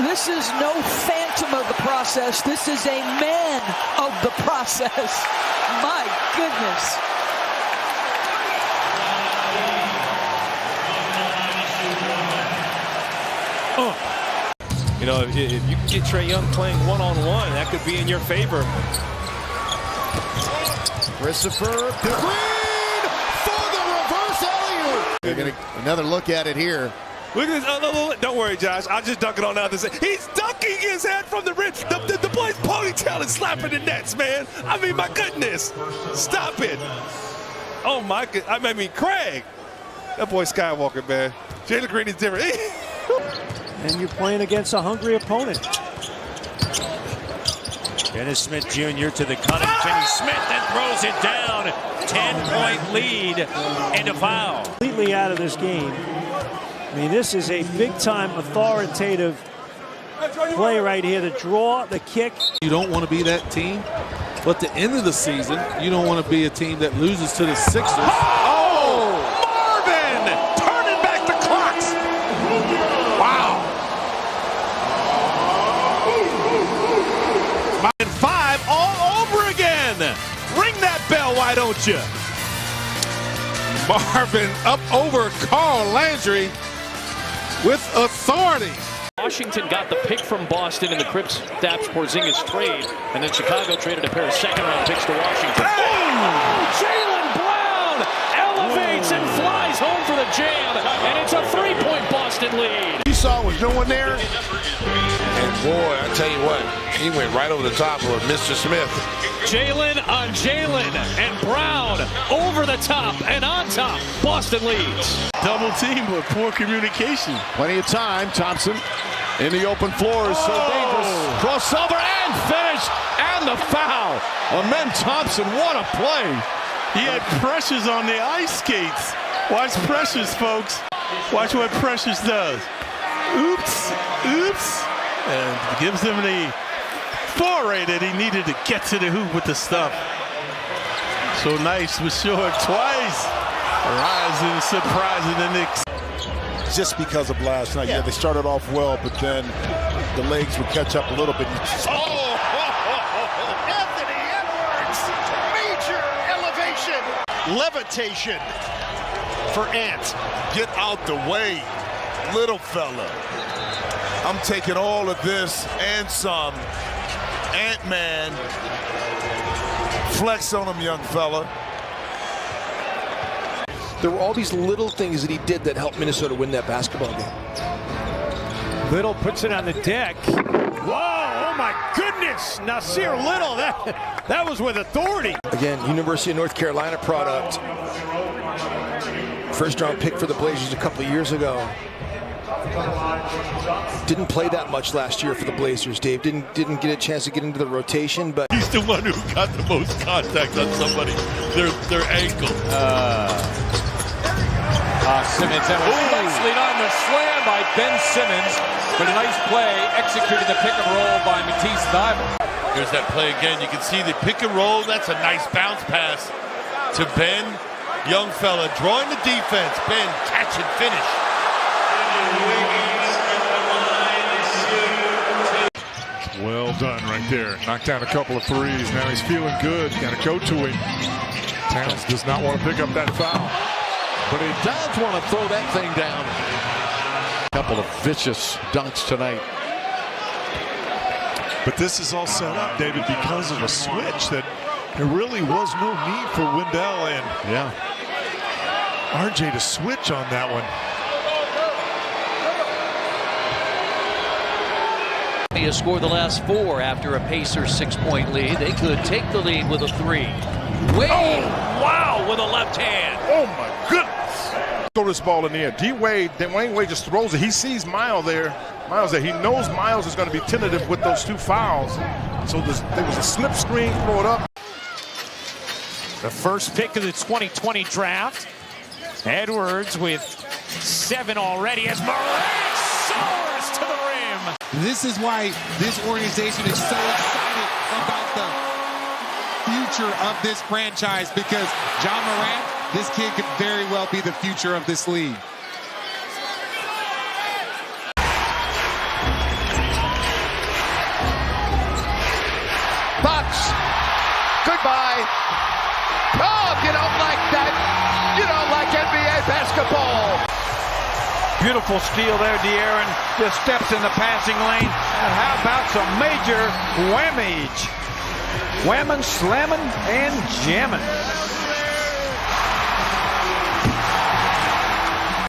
This is no phantom of the process. This is a man of the process. My goodness. You know, if you can get Trae Young playing one-on-one, that could be in your favor. Christopher Green for the reverse alley-oop. They're getting another look at it here. Look at this. Don't worry, Josh. I'll just dunk it on the other side. He's dunking his head from the rim. The boy's ponytail is slapping the nets, man. I mean, my goodness. Stop it. Oh, my goodness. I mean, Craig. That boy Skywalker, man. Jalen Green is different. And you're playing against a hungry opponent. Dennis Smith Jr. to the cutting Finney Smith and throws it down. 10-point lead and a foul. Completely out of this game. I mean, this is a big-time authoritative play right here. The draw, the kick. You don't want to be that team, but at the end of the season, you don't want to be a team that loses to the Sixers. Oh! Marvin! Turning back the clocks! Wow! And 5 all over again! Ring that bell, why don't you? Marvin up over Carl Landry. with authority. Washington got the pick from Boston in the Kristaps Porzingis trade, and then Chicago traded a pair of second-round picks to Washington. Oh, Jaylen Brown elevates and flies home for the jam, and it's a three-point Boston lead. You saw what was doing there, and boy, I tell you what, he went right over the top of Mr. Smith. Jaylen on Jaylen, and Brown over the top and on top. Boston leads. Double team, but poor communication. Plenty of time. Thompson in the open floor is so dangerous. Crossover and finish, and the foul. Amen Thompson, what a play. He had Precious on the ice skates. Watch Precious, folks. Watch what Precious does. Oops, oops. And gives him the foray that he needed to get to the hoop with the stuff. So nice with short twice. Rising, surprising the Knicks. Just because of last night. Yeah, they started off well, but then the legs would catch up a little bit. Anthony Edwards, major elevation. Levitation for Ant. Get out the way, little fella. I'm taking all of this and some. Ant-Man. Flex on him, young fella. There were all these little things that he did that helped Minnesota win that basketball game. Little puts it on the deck. Whoa, oh my goodness. Nasir Little, that was with authority. Again, University of North Carolina product. First round pick for the Blazers a couple of years ago. Didn't play that much last year for the Blazers, Dave. Didn't get a chance to get into the rotation, but He's the one who got the most contact on somebody, their ankle. Simmons, that was nicely on the slam by Ben Simmons, but a nice play executed the pick and roll by Matisse Thybulle. Here's that play again. You can see the pick and roll. That's a nice bounce pass to Ben. Young fella drawing the defense. Ben, catch and finish. Well done right there. Knocked down a couple of threes. Now he's feeling good. Got to go to him. Towns does not want to pick up that foul. But he does want to throw that thing down. A couple of vicious dunks tonight. But this is all set up, David, because of a switch that there really was no need for Wendell and RJ to switch on that one. He has scored the last four after a Pacers 6-point lead. They could take the lead with a three. Wade, wow, with a left hand. Oh my goodness. Throw this ball in the air. Dwayne Wade just throws it. He sees Miles there. He knows Miles is going to be tentative with those two fouls. So there was a slip screen, throw it up. The first pick of the 2020 draft. Edwards with 7 already as Morant soars to the rim. This is why this organization is so excited about the future of this franchise, because John Morant, this kid could very well be the future of this league. Bucks, goodbye. Oh, if you don't like that, you don't like NBA basketball. Beautiful steal there, De'Aaron just steps in the passing lane. And how about some major whammage? Whamming, slamming, and jamming.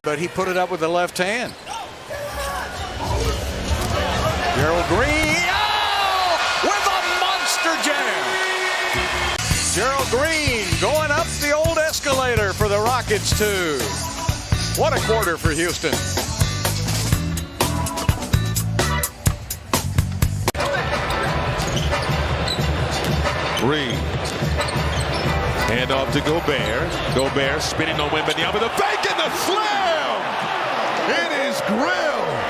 But he put it up with the left hand. Gerald Green, with a monster jam. Gerald Green going up the old escalator for the Rockets too. What a quarter for Houston. Green. Hand off to Gobert. Gobert spinning on Wembanyama. The fake and the slam! It is grilled.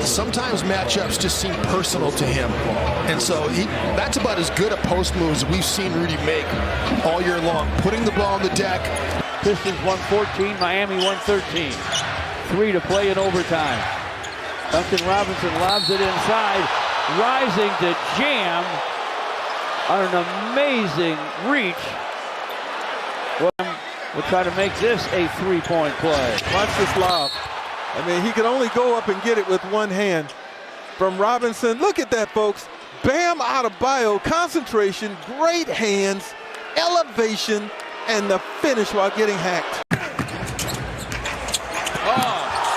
Sometimes matchups just seem personal to him. And so that's about as good a post move as we've seen Rudy make all year long. Putting the ball on the deck. Pistons 114, Miami 113. 3 to play in overtime. Duncan Robinson lobs it inside, rising to jam on an amazing reach. We'll try to make this a 3-point play. Watch this lob. I mean, he can only go up and get it with one hand. From Robinson, look at that, folks. Bam Adebayo, concentration, great hands, elevation, and the finish while getting hacked.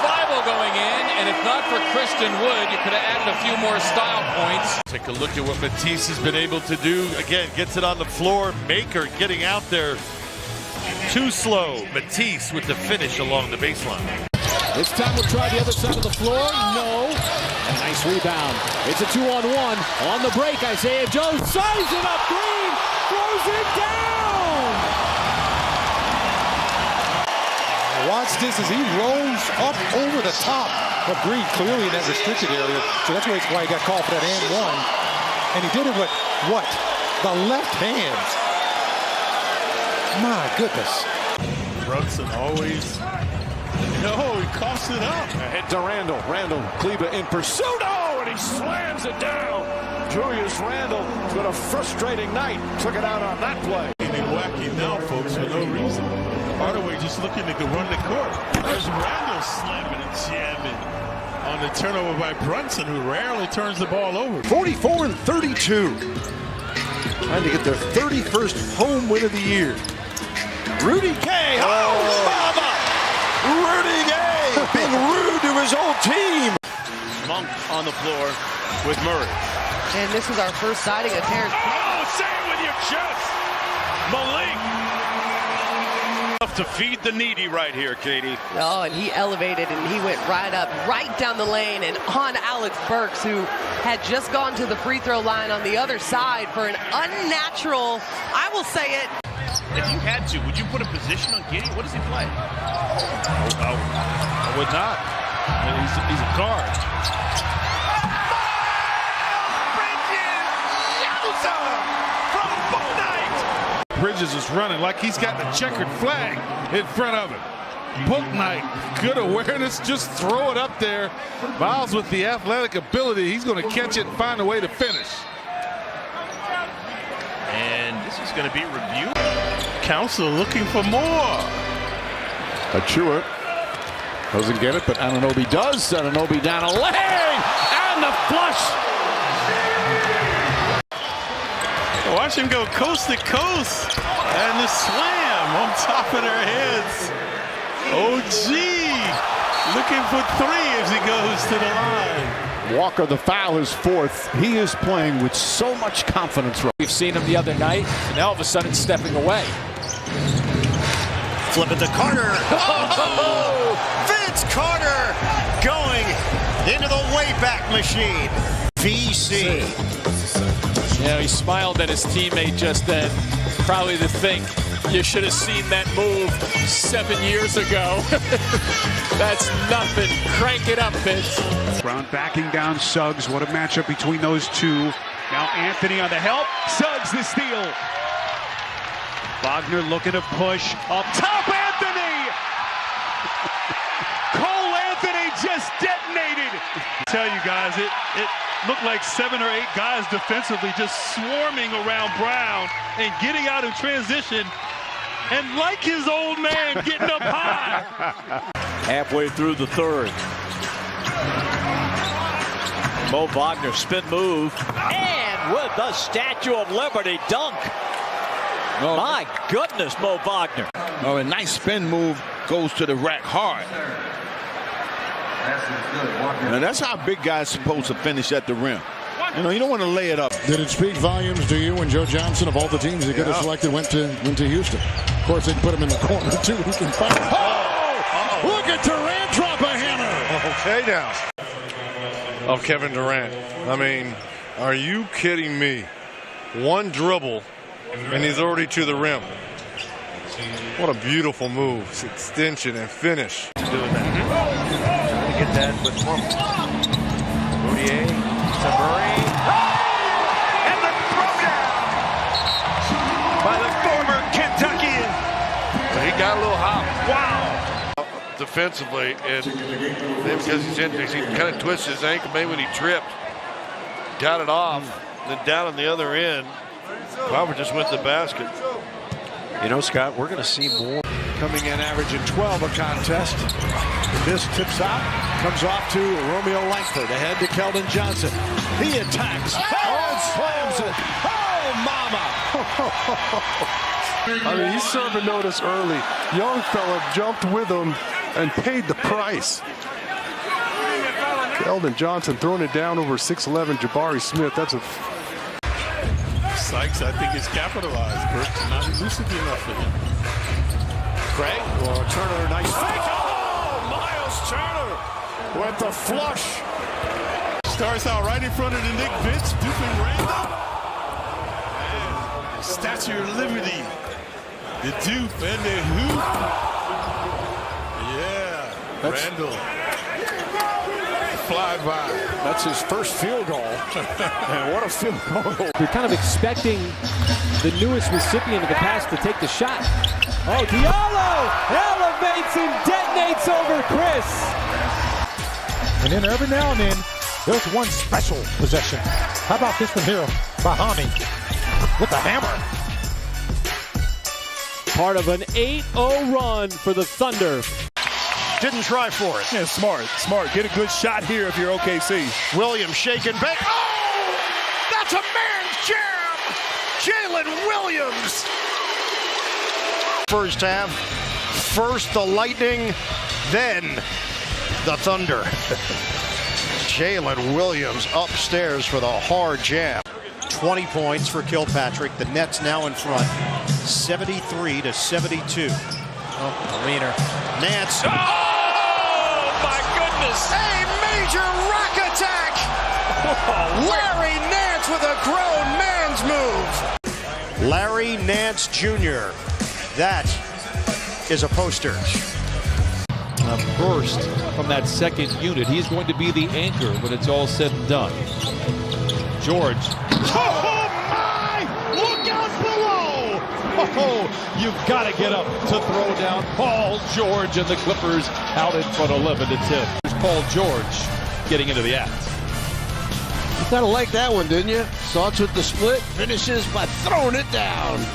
Bible going in, and if not for Christian Wood, you could have added a few more style points. Take a look at what Matisse has been able to do. Again, gets it on the floor. Maker getting out there too slow. Matisse with the finish along the baseline. This time we'll try the other side of the floor. No. A nice rebound. It's a 2-on-1. On the break, Isaiah Jones size it up. Green throws it down. Watch this as he rolls up over the top of Green, clearly in that restricted area. So that's why he got called for that and one. And he did it with what? The left hand. My goodness. Brunson always. No, he coughs it up. Ahead to Randall. Randall, Kleba in pursuit. Oh, and he slams it down. Julius Randall, it's been a frustrating night. Took it out on that play. Getting wacky now, folks, for no reason. Hardaway just looking to run the court. There's Randall slamming and jamming on the turnover by Brunson, who rarely turns the ball over. 44-32. Trying to get their 31st home win of the year. Rudy Gay. Oh, Baba! Rudy Gay being rude to his old team. Monk on the floor with Murray. And this is our first sighting of Terrence. Oh, say it with your chest. Malik. To feed the needy right here, Katie. Oh, and he elevated and he went right up, right down the lane and on Alex Burks, who had just gone to the free throw line on the other side for an unnatural, I will say it. If you had to, would you put a position on Giddey? What does he play? I would not. I mean, he's a guard. Bridges is running like he's got the checkered flag in front of him. Book night, good awareness, just throw it up there. Miles with the athletic ability, he's going to catch it and find a way to finish. And this is going to be reviewed. Council looking for more. Achua doesn't get it, but Anunoby does. Anunoby down a lane, and the flush. Watch him go coast to coast, and the slam on top of their heads. OG looking for three as he goes to the line. Walker, the foul is fourth. He is playing with so much confidence. We've seen him the other night, and now all of a sudden stepping away. Flip it to Carter. Oh! Vince Carter going into the Wayback Machine. VC. Yeah, he smiled at his teammate just then. Probably to think, you should have seen that move 7 years ago. That's nothing. Crank it up, Vince. Brown backing down Suggs. What a matchup between those two. Now Anthony on the help. Suggs the steal. Wagner looking to push. Up top, Anthony! Cole Anthony just detonated. I tell you guys, it looked like 7 or 8 guys defensively just swarming around Brown and getting out in transition. And like his old man, getting up high. Halfway through the third. Mo Wagner spin move. And with the Statue of Liberty dunk. Oh. My goodness, Mo Wagner. Oh, a nice spin move goes to the rack hard. And that's how big guys supposed to finish at the rim. You know, you don't want to lay it up. Did it speak volumes to you when Joe Johnson, of all the teams he could have selected, went to Houston? Of course, they'd put him in the corner, too. Who can find him? Oh! Look at Durant drop a hammer. Okay, now. Of Kevin Durant. I mean, are you kidding me? One dribble, and he's already to the rim. What a beautiful move. It's extension and finish. Doing that. Trying to get that with Moutier to Murray. And the throwdown by the former Kentuckian. He got a little hot. Wow. Defensively, and maybe because he's injured, he kind of twisted his ankle. Maybe when he tripped, got it off, then down on the other end. Robert just went to the basket. You know, Scott, we're going to see more. coming in averaging 12 a contest. This tips out, comes off to Romeo Langford, ahead to Keldon Johnson. He attacks, and slams it. Oh, mama! I mean, he's serving notice early. Young fella jumped with him and paid the price. Keldon Johnson throwing it down over 6'11" Jabari Smith. That's a... Sykes, I think, is capitalized. Burke's not elusive enough for him. Craig, or Turner, nice fake. Oh, Miles Turner with the flush. Starts out right in front of the Nick Vince, duping Randall. And Statue of Liberty. The dupe and the hoop. Yeah, Randall. Fly by. That's his first field goal. And what a field goal. You're kind of expecting the newest recipient of the pass to take the shot. Oh, Diallo elevates and detonates over Chris. And then every now and then, there's one special possession. How about this one here? Bahami with the hammer. Part of an 8-0 run for the Thunder. Didn't try for it. Yeah, smart. Get a good shot here if you're OKC. Williams shaking back. Oh! That's a man's jam! Jalen Williams! First half, first the Lightning, then the Thunder. Jalen Williams upstairs for the hard jam. 20 points for Kilpatrick. The Nets now in front, 73-72. Oh, Wiener. Nance. Oh, my goodness. A major rock attack. Larry Nance with a grown man's move. Larry Nance Jr. That is a poster. A burst from that second unit. He's going to be the anchor when it's all said and done. George. Oh, my! Look out below! Oh, you've got to get up to throw down Paul George and the Clippers out in front 11-10. There's Paul George getting into the act. You kind of like that one, didn't you? Starts with the split, finishes by throwing it down.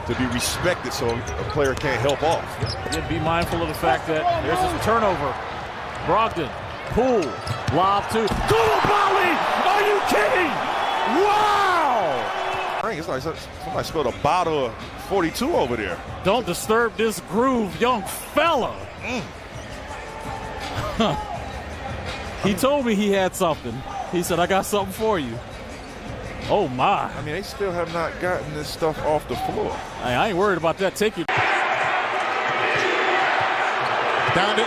To be respected so a player can't help off. And be mindful of the fact that there's this turnover. Brogdon, Poole, lob to Koulibaly. Are you kidding? Wow! It's like somebody spilled a bottle of 42 over there. Don't disturb this groove, young fella. He told me he had something. He said, I got something for you. Oh, my. I mean, they still have not gotten this stuff off the floor. Hey, I ain't worried about that. Take your... Down to 8.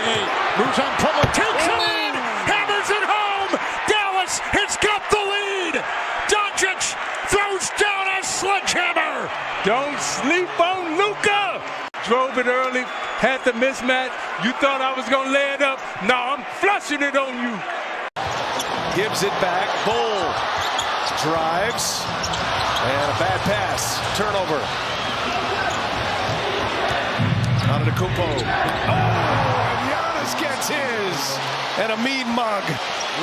Moves on Pumler. Takes it in. Hammers it home. Dallas has got the lead. Doncic throws down a sledgehammer. Don't sleep on Luka. Drove it early. Had the mismatch. You thought I was going to lay it up. No, I'm flushing it on you. Gives it back. Bull drives. And a bad pass. Turnover. Antetokounmpo. Oh, Giannis gets his. And a mean mug.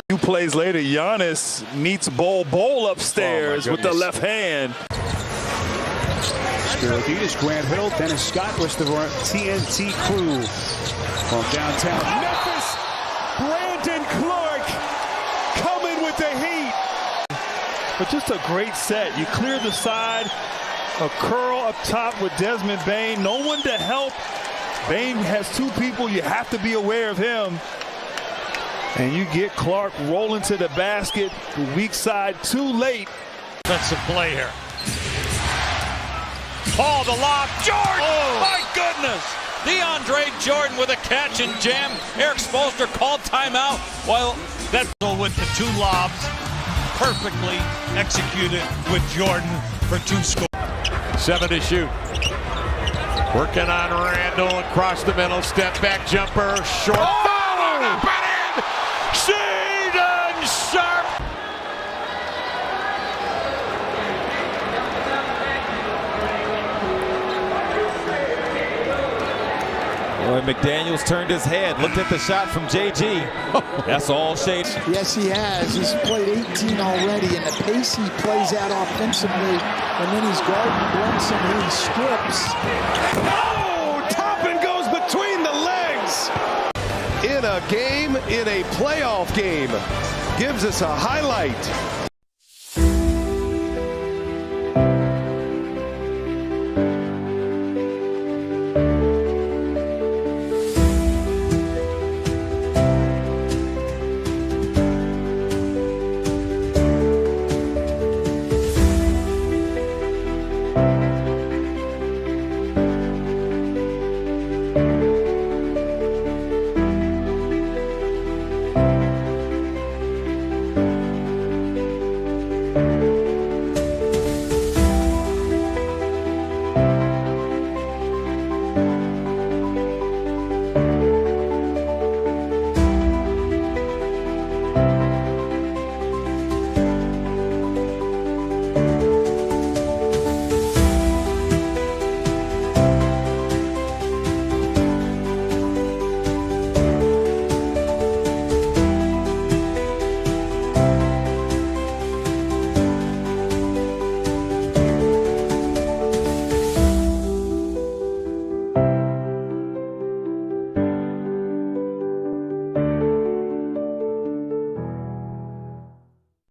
2 plays later, Giannis meets Bol upstairs with the left hand. Spiriditas, Grant Hill, Dennis Scott was the TNT crew from downtown Memphis. Brandon Clark coming with the heat. But just a great set. You clear the side, a curl up top with Desmond Bane. No one to help. Bane has 2 people. You have to be aware of him. And you get Clark rolling to the basket, the weak side, too late. Defensive play here. Paul, the lob. Jordan! Oh. My goodness! DeAndre Jordan with a catch and jam. Eric Spoelstra called timeout while that with the 2 lobs. Perfectly executed with Jordan for 2 scores. 7 to shoot. Working on Randall across the middle. Step back jumper. Short. Foul up and in. Shaedon Sharpe. Boy, McDaniels turned his head, looked at the shot from JG. That's all Shade. Yes, he has. He's played 18 already, and the pace he plays out offensively, and then he's guarding Brunson, who he strips. Oh, Toppin goes win a game in a playoff game. Gives us a highlight